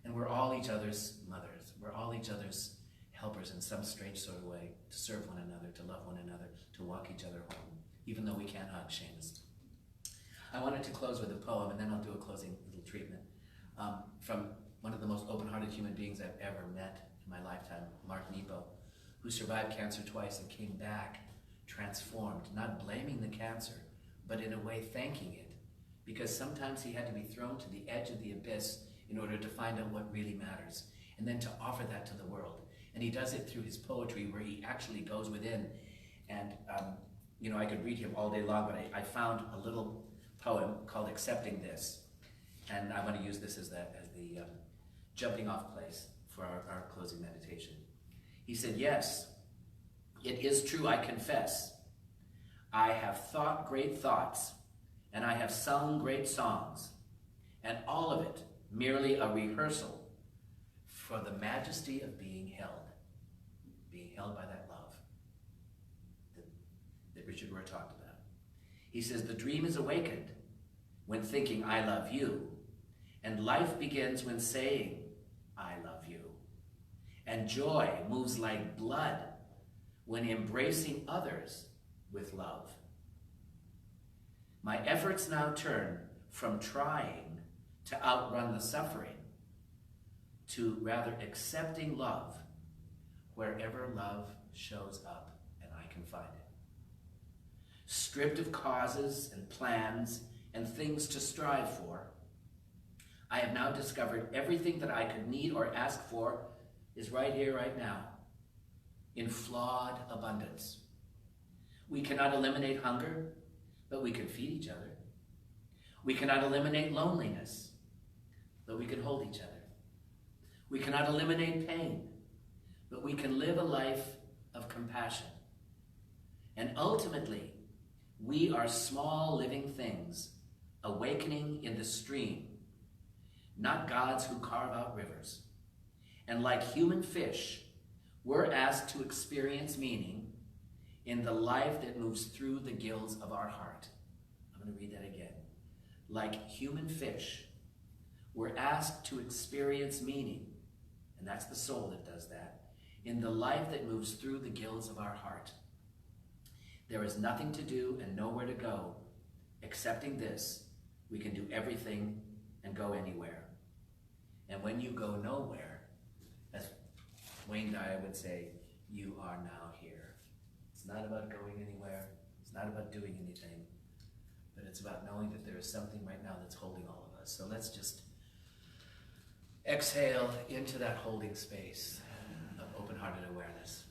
[SPEAKER 1] And we're all each other's mothers. We're all each other's helpers in some strange sort of way, to serve one another, to love one another, to walk each other home, even though we can't hug, Seamus. I wanted to close with a poem, and then I'll do a closing little treatment, from one of the most open-hearted human beings I've ever met in my lifetime, Mark Nepo, who survived cancer twice and came back transformed, not blaming the cancer, but in a way thanking it, because sometimes he had to be thrown to the edge of the abyss in order to find out what really matters, and then to offer that to the world. And he does it through his poetry, where he actually goes within. And you know, I could read him all day long, but I found a little poem called Accepting This, and I want to use this as the jumping off place for our closing meditation. He said, yes, it is true, I confess. I have thought great thoughts, and I have sung great songs, and all of it merely a rehearsal for the majesty of being held by that love that Richard Rohr talked about. He says, the dream is awakened when thinking, I love you, and life begins when saying, I love you. And joy moves like blood when embracing others with love. My efforts now turn from trying to outrun the suffering to rather accepting love wherever love shows up and I can find it. Stripped of causes and plans and things to strive for, I have now discovered everything that I could need or ask for is right here, right now, in flawed abundance. We cannot eliminate hunger, but we can feed each other. We cannot eliminate loneliness, but we can hold each other. We cannot eliminate pain, but we can live a life of compassion. And ultimately, we are small living things awakening in the stream, not gods who carve out rivers. And like human fish, we're asked to experience meaning in the life that moves through the gills of our heart. I'm going to read that again. Like human fish, we're asked to experience meaning, and that's the soul that does that, in the life that moves through the gills of our heart. There is nothing to do and nowhere to go Accepting this, we can do everything and go anywhere. And when you go nowhere, as Wayne Dyer would say, you are now here. It's not about going anywhere. It's not about doing anything. But it's about knowing that there is something right now that's holding all of us. So let's just exhale into that holding space of open-hearted awareness.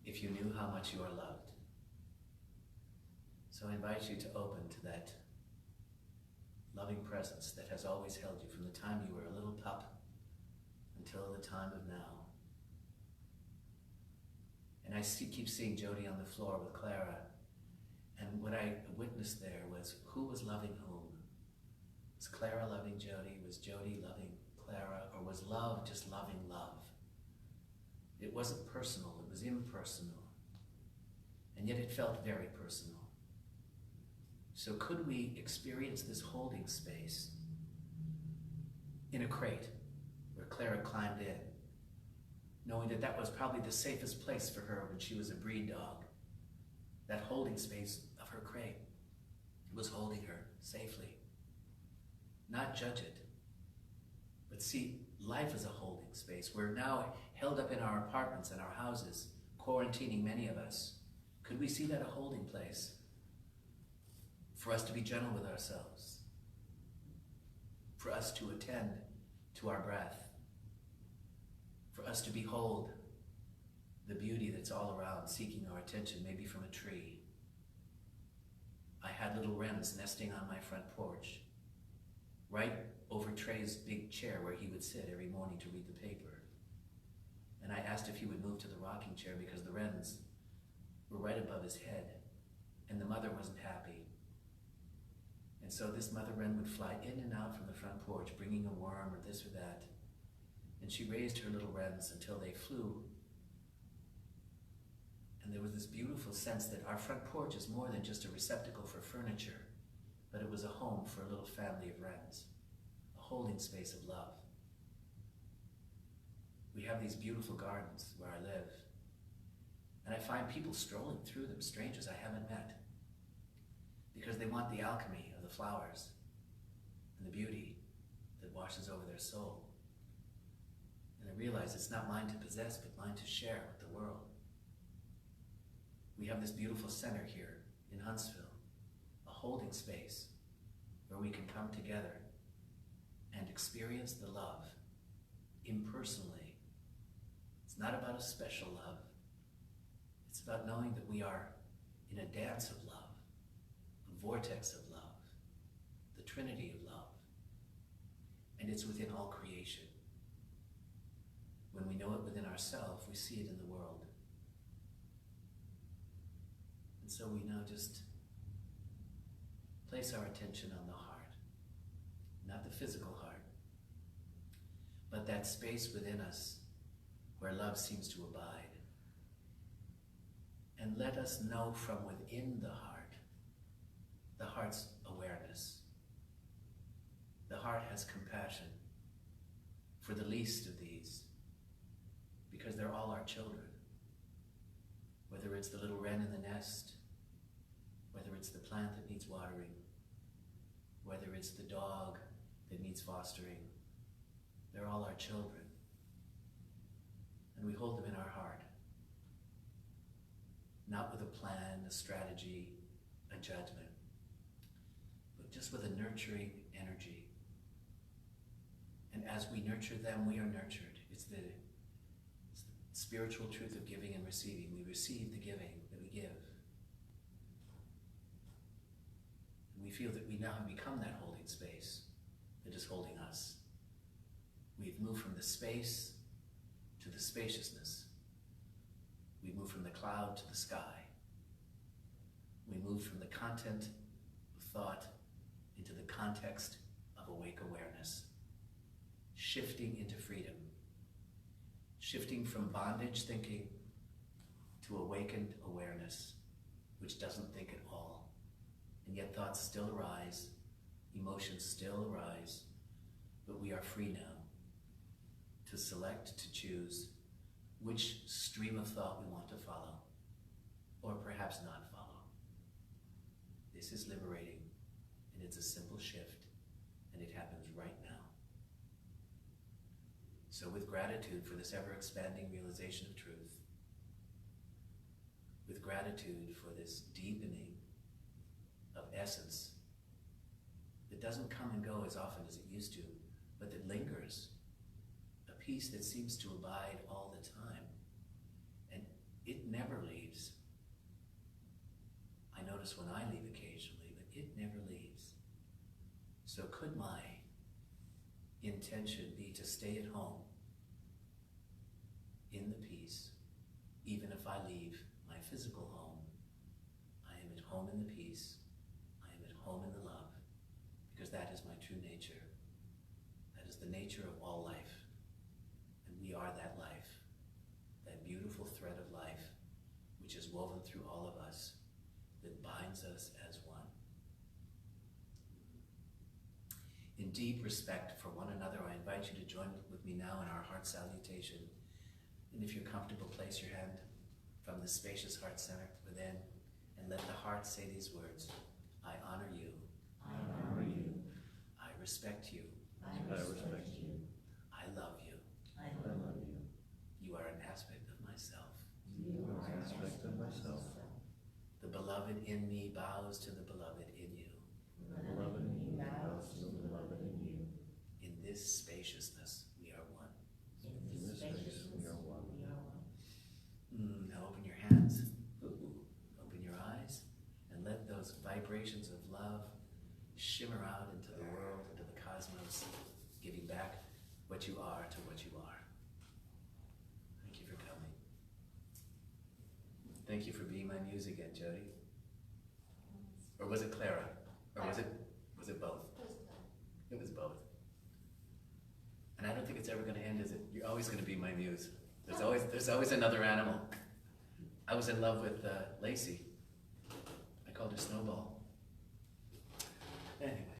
[SPEAKER 1] If you knew how much you are loved. So I invite you to open to that loving presence that has always held you from the time you were a little pup until the time of now. And I keep seeing Jody on the floor with Clara. And what I witnessed there was who was loving whom? Was Clara loving Jody? Was Jody loving Clara? Or was love just loving love? It wasn't personal, it was impersonal. And yet it felt very personal. So could we experience this holding space in a crate where Clara climbed in, knowing that that was probably the safest place for her when she was a breed dog? That holding space of her crate was holding her safely. Not judge it, but see life as a holding space. We're now held up in our apartments and our houses, quarantining many of us. Could we see that a holding place for us to be gentle with ourselves, for us to attend to our breath, for us to behold the beauty that's all around, seeking our attention, maybe from a tree. I had little wrens nesting on my front porch, right over Trey's big chair where he would sit every morning to read the paper. And I asked if he would move to the rocking chair because the wrens were right above his head, and the mother wasn't happy. And so this mother wren would fly in and out from the front porch, bringing a worm or this or that. And she raised her little wrens until they flew. And there was this beautiful sense that our front porch is more than just a receptacle for furniture, but it was a home for a little family of wrens, a holding space of love. We have these beautiful gardens where I live, and I find people strolling through them, strangers I haven't met, because they want the alchemy of the flowers and the beauty that washes over their soul. And I realize it's not mine to possess, but mine to share with the world. We have this beautiful center here in Huntsville, a holding space where we can come together and experience the love impersonally. It's not about a special love. It's about knowing that we are in a dance of love, a vortex of love, the trinity of love. And it's within all creation. When we know it within ourselves, we see it in the world. And so we now just place our attention on the heart, not the physical heart, but that space within us where love seems to abide. And let us know from within the heart's awareness. The heart has compassion for the least of these, because they're all our children. Whether it's the little wren in the nest, whether it's the plant that needs watering, whether it's the dog that needs fostering, they're all our children. And we hold them in our heart, not with a plan, a strategy, a judgment, but just with a nurturing energy. And as we nurture them, we are nurtured. It's the spiritual truth of giving and receiving. We receive the giving that we give. And we feel that we now have become that holding space that is holding us. We've moved from the space to the spaciousness. We move from the cloud to the sky. We move from the content of thought into the context of awake awareness, shifting into freedom, shifting from bondage thinking to awakened awareness, which doesn't think at all. And yet thoughts still arise, emotions still arise, but we are free now to select, to choose which stream of thought we want to follow, or perhaps not follow. This is liberating, and it's a simple shift, and it happens right now. So with gratitude for this ever-expanding realization of truth, with gratitude for this deepening of essence that doesn't come and go as often as it used to, but that lingers, a peace that seems to abide all the time, and it never leaves. I notice when I leave occasionally, but it never leaves. So could my intention be to stay at home in the peace, even if I leave my physical home? I am at home in the peace. I am at home in the love, because that is my true nature. That is the nature of all life. And we are that life, that beautiful thread of life, which is woven through all of us, that binds us as one. In deep respect for one another, I invite you to join with me now in our heart salutation. And if you're comfortable, place your hand from the spacious heart center within, and let the heart say these words. I honor you.
[SPEAKER 2] I honor you.
[SPEAKER 1] I respect you.
[SPEAKER 2] I respect you.
[SPEAKER 1] I love you.
[SPEAKER 2] I love you.
[SPEAKER 1] You are an aspect of myself.
[SPEAKER 2] You are an aspect of myself.
[SPEAKER 1] The beloved in me bows to the beloved in you.
[SPEAKER 2] The beloved in me bows to the beloved in you.
[SPEAKER 1] In this spaciousness, we are one.
[SPEAKER 2] In this space we are one.
[SPEAKER 1] Now open your hands, open your eyes, and let those vibrations of love shimmer out into the world, into the cosmos, giving back what you are to what you are. Thank you for coming. Thank you for being my muse again, Jody. Or was it Clara? Or was it both? It was both. And I don't think it's ever going to end, is it? You're always going to be my muse. There's always another animal. I was in love with Lacey. I called her Snowball.